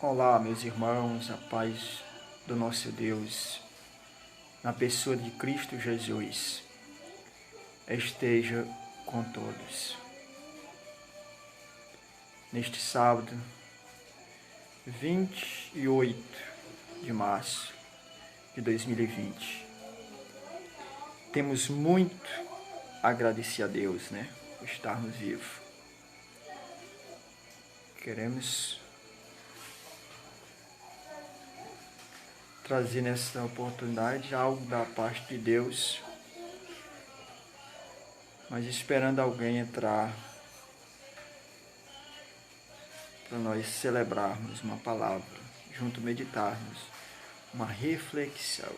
Olá, meus irmãos, a paz do nosso Deus, na pessoa de Cristo Jesus, esteja com todos. Neste sábado, 28 de março de 2020, temos muito a agradecer a Deus, por estarmos vivos. Queremos trazer nessa oportunidade algo da parte de Deus, mas esperando alguém entrar para nós celebrarmos uma palavra, junto meditarmos, uma reflexão.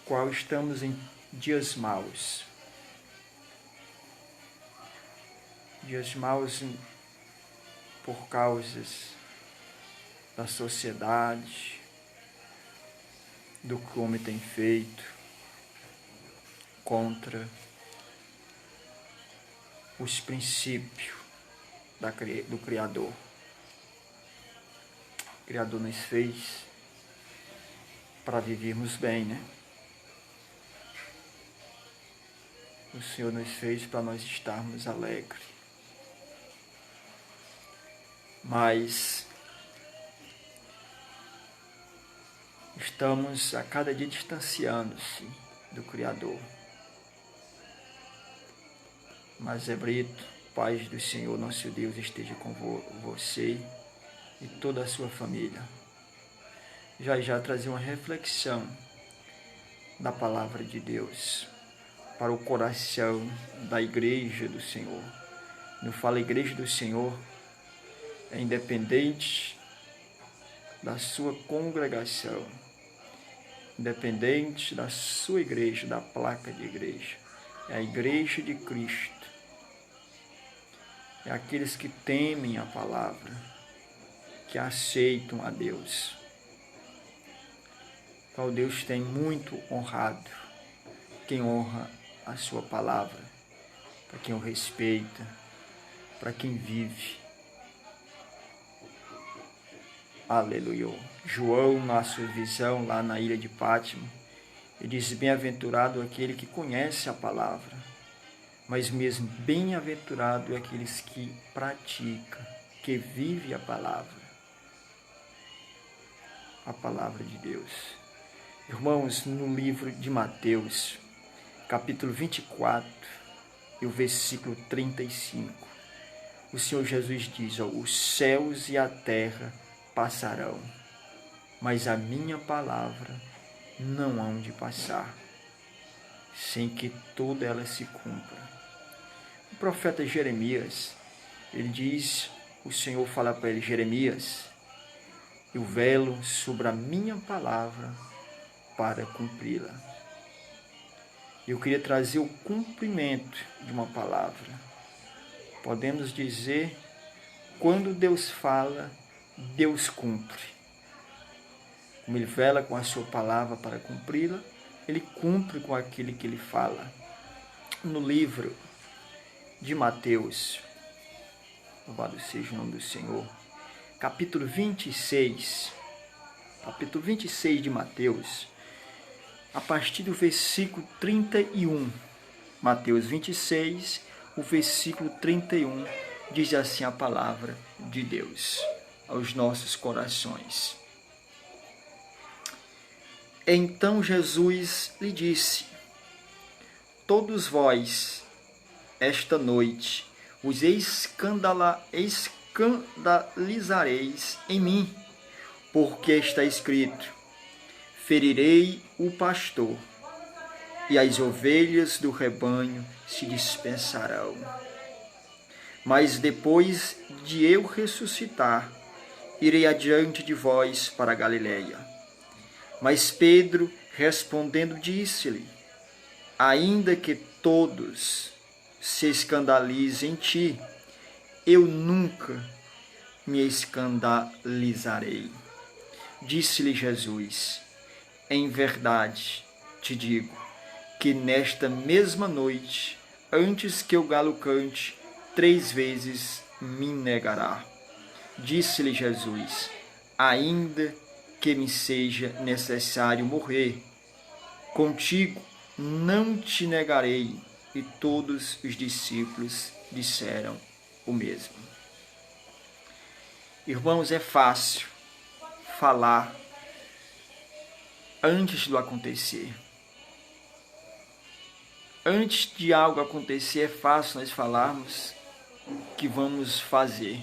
Qual estamos em dias maus. Dias maus por causas da sociedade, do que o homem tem feito contra os princípios do Criador. O Criador nos fez para vivermos bem, O Senhor nos fez para nós estarmos alegres. Mas estamos a cada dia distanciando-se do Criador. Mas é Brito, paz do Senhor nosso Deus esteja com você e toda a sua família. Já trazer uma reflexão da palavra de Deus para o coração da igreja do Senhor. Não fala igreja do Senhor, é independente da sua congregação, independente da sua igreja, da placa de igreja. É a igreja de Cristo. É aqueles que temem a palavra, que aceitam a Deus. Então Deus tem muito honrado quem honra a sua palavra, para quem o respeita, para quem vive. Aleluia. João, na sua visão lá na ilha de Pátimo, ele diz: bem-aventurado aquele que conhece a palavra, mas mesmo bem-aventurado aqueles que praticam, que vivem a palavra de Deus. Irmãos, no livro de Mateus, capítulo 24, e o versículo 35, o Senhor Jesus diz: os céus e a terra passarão, mas a minha palavra não hão de passar, sem que toda ela se cumpra. O profeta Jeremias, ele diz, o Senhor fala para ele: Jeremias, eu velo sobre a minha palavra para cumpri-la. Eu queria trazer o cumprimento de uma palavra. Podemos dizer, quando Deus fala, Deus cumpre. Como Ele vela com a sua palavra para cumpri-la, Ele cumpre com aquilo que Ele fala. No livro de Mateus, louvado seja o nome do Senhor, capítulo 26 de Mateus, a partir do versículo 31, Mateus 26, o versículo 31, diz assim a palavra de Deus aos nossos corações. Então Jesus lhe disse: todos vós, esta noite, os escandalizareis em mim, porque está escrito: ferirei o pastor, e as ovelhas do rebanho se dispersarão. Mas depois de eu ressuscitar, irei adiante de vós para a Galileia. Mas Pedro, respondendo, disse-lhe: ainda que todos se escandalizem em ti, eu nunca me escandalizarei. Disse-lhe Jesus: em verdade te digo que nesta mesma noite, antes que o galo cante, 3 vezes me negará. Disse-lhe Jesus: ainda que me seja necessário morrer, contigo não te negarei. E todos os discípulos disseram o mesmo. Irmãos, é fácil falar antes do acontecer. Antes de algo acontecer, é fácil nós falarmos que vamos fazer.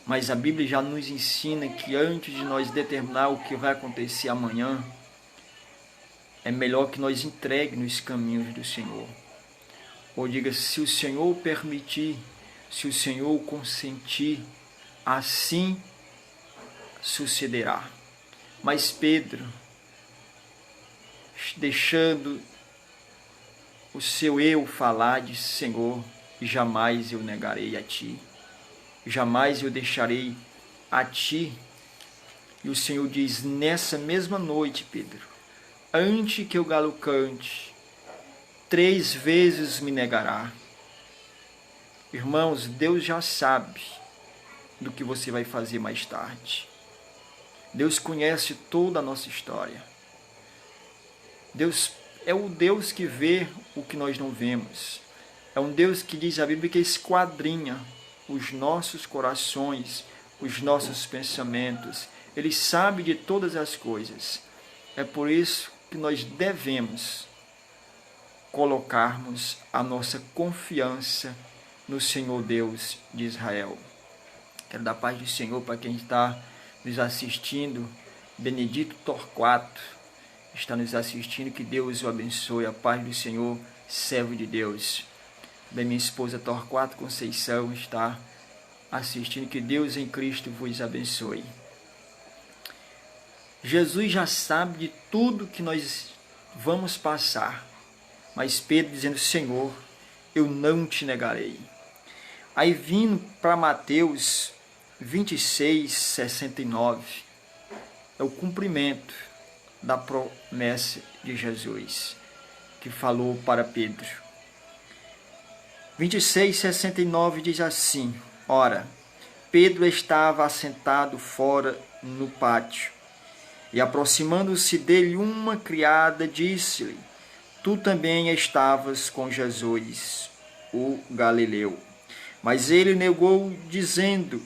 Mas a Bíblia já nos ensina que antes de nós determinar o que vai acontecer amanhã, é melhor que nós entreguemos nos caminhos do Senhor. Ou diga, se o Senhor permitir, se o Senhor consentir, assim sucederá. Mas Pedro, deixando o seu eu falar, disse: Senhor, jamais eu negarei a ti, jamais eu deixarei a ti. E o Senhor diz: nessa mesma noite, Pedro, antes que o galo cante, 3 vezes me negará. Irmãos, Deus já sabe do que você vai fazer mais tarde. Deus conhece toda a nossa história. Deus é o Deus que vê o que nós não vemos. É um Deus que diz a Bíblia que esquadrinha os nossos corações, os nossos pensamentos. Ele sabe de todas as coisas. É por isso que nós devemos colocarmos a nossa confiança no Senhor Deus de Israel. Quero dar paz do Senhor para quem está nos assistindo. Benedito Torquato está nos assistindo. Que Deus o abençoe. A paz do Senhor, servo de Deus. Bem, minha esposa Torquato Conceição está assistindo. Que Deus em Cristo vos abençoe. Jesus já sabe de tudo que nós vamos passar. Mas Pedro dizendo: Senhor, eu não te negarei. Aí vindo para Mateus 26, 69, é o cumprimento da promessa de Jesus, que falou para Pedro. 26, 69 diz assim: ora, Pedro estava assentado fora no pátio, e aproximando-se dele uma criada, disse-lhe: tu também estavas com Jesus, o Galileu. Mas ele negou, dizendo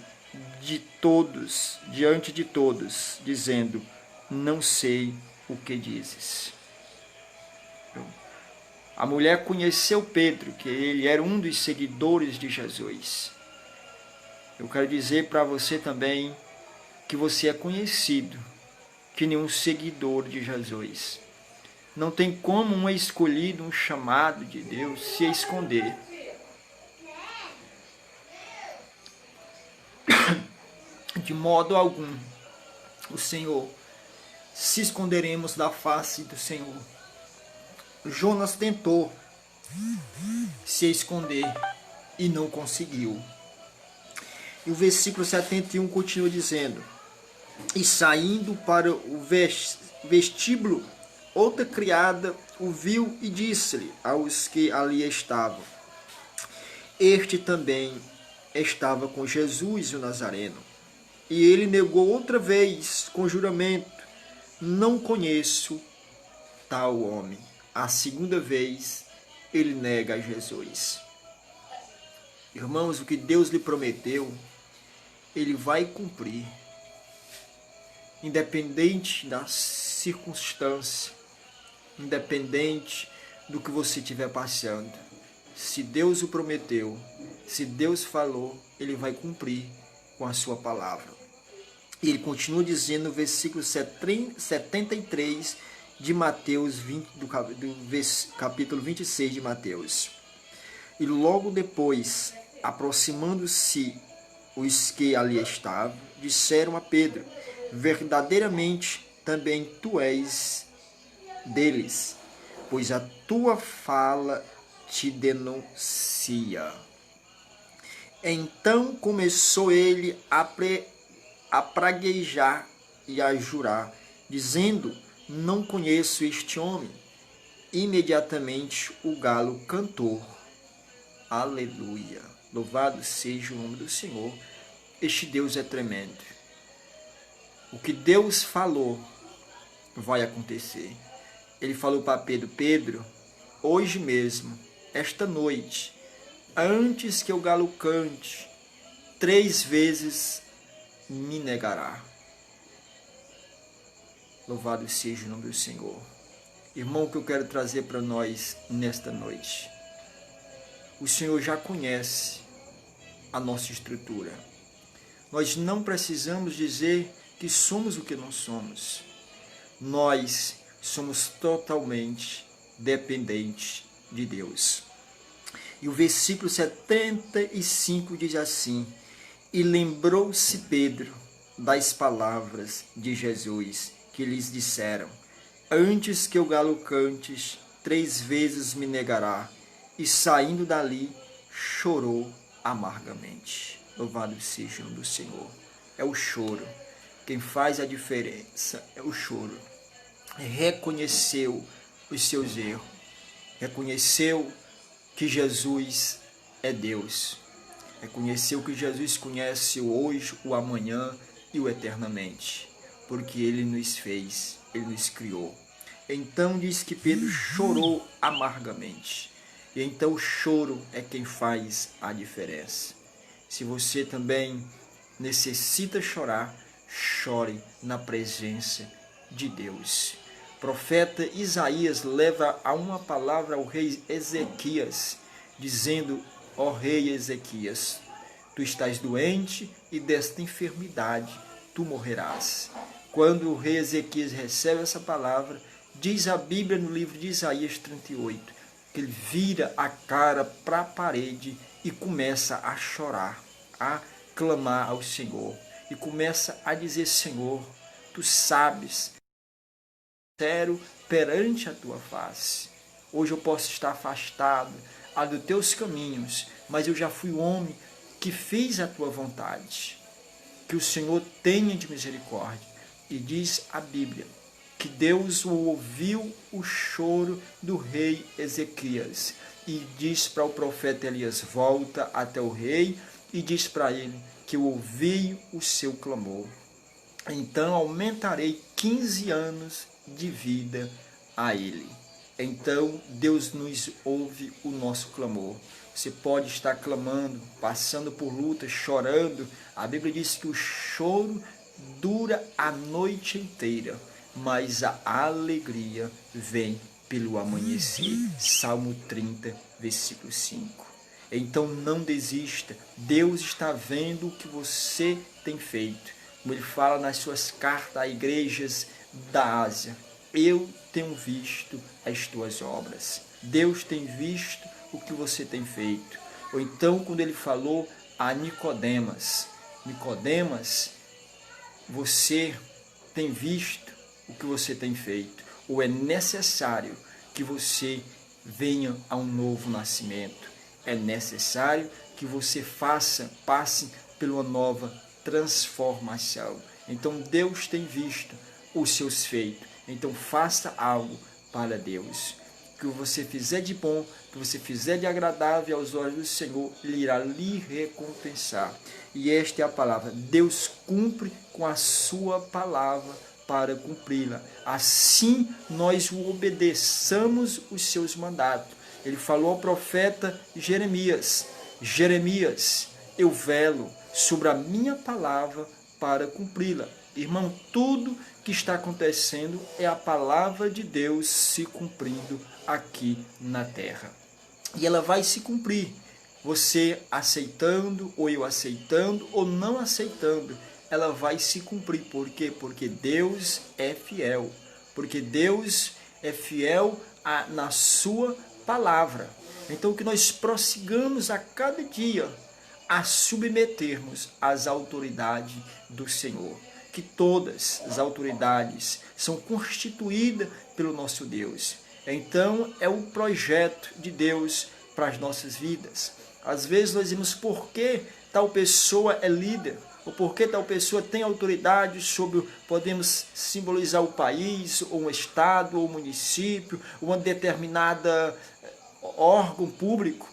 diante de todos, dizendo: não sei o que dizes. A mulher conheceu Pedro, que ele era um dos seguidores de Jesus. Eu quero dizer para você também que você é conhecido, que nenhum seguidor de Jesus. Não tem como um escolhido, um chamado de Deus se esconder. De modo algum, o Senhor, se esconderemos da face do Senhor. Jonas tentou se esconder e não conseguiu. E o versículo 71 continua dizendo: e saindo para o vestíbulo, outra criada o viu e disse-lhe aos que ali estavam: este também estava com Jesus o Nazareno. E ele negou outra vez com juramento: não conheço tal homem. A segunda vez ele nega a Jesus. Irmãos, o que Deus lhe prometeu, ele vai cumprir. Independente da circunstância, independente do que você estiver passando. Se Deus o prometeu, se Deus falou, ele vai cumprir com a sua palavra. E ele continua dizendo no versículo 73 de Mateus 20, do capítulo 26 de Mateus. E logo depois, aproximando-se os que ali estavam, disseram a Pedro: verdadeiramente também tu és deles, pois a tua fala te denuncia. Então começou ele a praguejar e a jurar, dizendo: não conheço este homem. Imediatamente o galo cantou. Aleluia! Louvado seja o nome do Senhor Este Deus é tremendo. O que Deus falou vai acontecer. Ele falou para Pedro: Pedro, hoje mesmo, esta noite, antes que o galo cante, 3 vezes me negará. Louvado seja o nome do Senhor. Irmão, o que eu quero trazer para nós nesta noite. O Senhor já conhece a nossa estrutura. Nós não precisamos dizer que somos o que não somos. Nós somos totalmente dependentes de Deus. E o versículo 75 diz assim: E lembrou-se Pedro das palavras de Jesus, que lhes disseram: Antes que o galo cantes, 3 vezes me negará. E saindo dali, chorou amargamente. Louvado seja o nome do Senhor. É o choro. Quem faz a diferença é o choro. Reconheceu os seus erros. Reconheceu que Jesus é Deus. Reconheceu que Jesus conhece o hoje, o amanhã e o eternamente. Porque Ele nos fez, Ele nos criou. Então diz que Pedro chorou amargamente. E então o choro é quem faz a diferença. Se você também necessita chorar, chore na presença de Deus. O profeta Isaías leva a uma palavra ao rei Ezequias, dizendo: ó rei Ezequias, tu estás doente e desta enfermidade tu morrerás. Quando o rei Ezequias recebe essa palavra, diz a Bíblia no livro de Isaías 38, que ele vira a cara para a parede e começa a chorar, a clamar ao Senhor. E começa a dizer: Senhor, tu sabes, sério perante a tua face. Hoje eu posso estar afastado dos teus caminhos, mas eu já fui o homem que fez a tua vontade. Que o Senhor tenha de misericórdia. E diz a Bíblia que Deus ouviu o choro do rei Ezequias e diz para o profeta Elias: volta até o rei e diz para ele que eu ouvi o seu clamor. Então aumentarei 15 anos de vida a ele. Então Deus nos ouve o nosso clamor. Você pode estar clamando, passando por lutas, chorando. A Bíblia diz que o choro dura a noite inteira, mas a alegria vem pelo amanhecer. Salmo 30, versículo 5. Então não desista. Deus está vendo o que você tem feito. Como ele fala nas suas cartas a igrejas da Ásia: eu tenho visto as tuas obras. Deus tem visto o que você tem feito. Ou então quando ele falou a Nicodemas: Nicodemas, você tem visto o que você tem feito, ou é necessário que você venha a um novo nascimento. É necessário que você passe por uma nova transformação. Então Deus tem visto os seus feitos. Então faça algo para Deus. O que você fizer de bom, o que você fizer de agradável aos olhos do Senhor, Ele irá lhe recompensar. E esta é a palavra: Deus cumpre com a sua palavra para cumpri-la. Assim nós o obedeçamos os seus mandatos. Ele falou ao profeta Jeremias: Jeremias, eu velo sobre a minha palavra para cumpri-la. Irmão, tudo que está acontecendo é a palavra de Deus se cumprindo aqui na terra. E ela vai se cumprir. Você aceitando, ou eu aceitando, ou não aceitando, ela vai se cumprir. Por quê? Porque Deus é fiel. Porque Deus é fiel na sua palavra. Então que nós prossigamos a cada dia a submetermos às autoridades do Senhor. Que todas as autoridades são constituídas pelo nosso Deus. Então é o projeto de Deus para as nossas vidas. Às vezes nós dizemos: por que tal pessoa é líder? Ou por que tal pessoa tem autoridade sobre, podemos simbolizar o país, ou um estado, ou um município, ou uma determinada órgão público?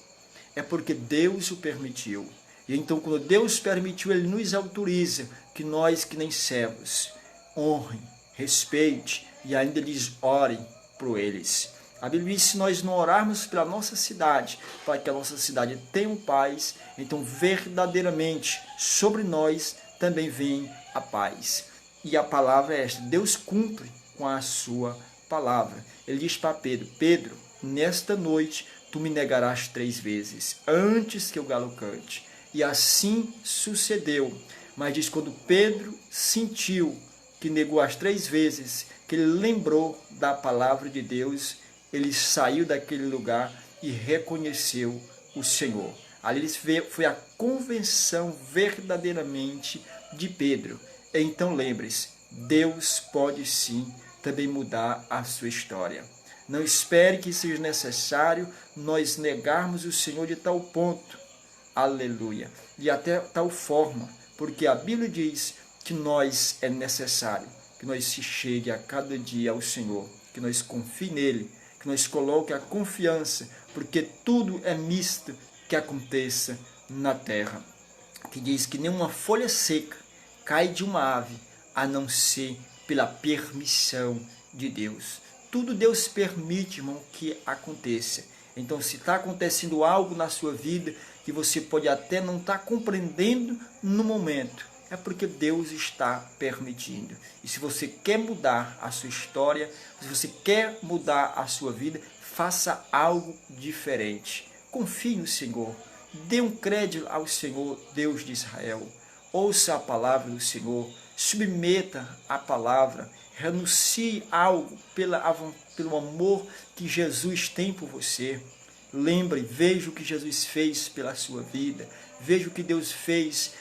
É porque Deus o permitiu. E então, quando Deus permitiu, Ele nos autoriza que nós, que nem servos, honrem, respeite e ainda lhes orem por eles. A Bíblia diz que se nós não orarmos pela nossa cidade, para que a nossa cidade tenha paz, então verdadeiramente sobre nós também vem a paz. E a palavra é esta: Deus cumpre com a sua palavra. Ele diz para Pedro: Pedro, nesta noite tu me negarás 3 vezes, antes que o galo cante. E assim sucedeu. Mas diz, quando Pedro sentiu que negou as 3 vezes, que ele lembrou da palavra de Deus, ele saiu daquele lugar e reconheceu o Senhor. Ali foi a convenção verdadeiramente de Pedro. Então lembre-se, Deus pode sim também mudar a sua história. Não espere que seja necessário nós negarmos o Senhor de tal ponto, aleluia, de até tal forma, porque a Bíblia diz que nós é necessário que nós se chegue a cada dia ao Senhor, que nós confie nele, que nós coloque a confiança, porque tudo é misto que aconteça na terra. Que diz que nenhuma folha seca cai de uma ave, a não ser pela permissão de Deus. Tudo Deus permite, irmão, que aconteça. Então, se está acontecendo algo na sua vida que você pode até não estar compreendendo no momento, é porque Deus está permitindo. E se você quer mudar a sua história, se você quer mudar a sua vida, faça algo diferente. Confie no Senhor. Dê um crédito ao Senhor, Deus de Israel. Ouça a palavra do Senhor. Submeta a palavra. Renuncie algo pelo amor que Jesus tem por você. Lembre, veja o que Jesus fez pela sua vida. Veja o que Deus fez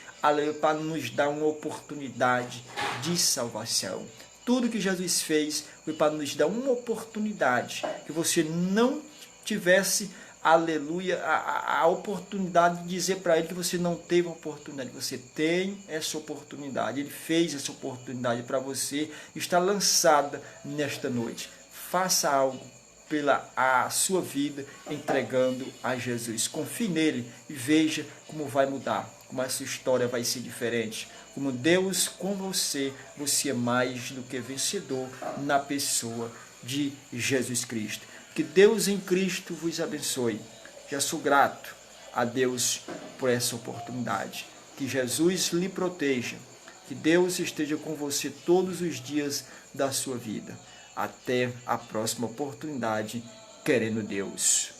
para nos dar uma oportunidade de salvação. Tudo que Jesus fez foi para nos dar uma oportunidade, que você não tivesse, aleluia, a oportunidade de dizer para ele que você não teve uma oportunidade. Você tem essa oportunidade. Ele fez essa oportunidade para você, está lançada nesta noite. Faça algo pela a sua vida, entregando a Jesus. Confie nele e veja como vai mudar, como a sua história vai ser diferente. Como Deus com você, você é mais do que vencedor na pessoa de Jesus Cristo. Que Deus em Cristo vos abençoe. Já sou grato a Deus por essa oportunidade. Que Jesus lhe proteja. Que Deus esteja com você todos os dias da sua vida. Até a próxima oportunidade, querendo Deus.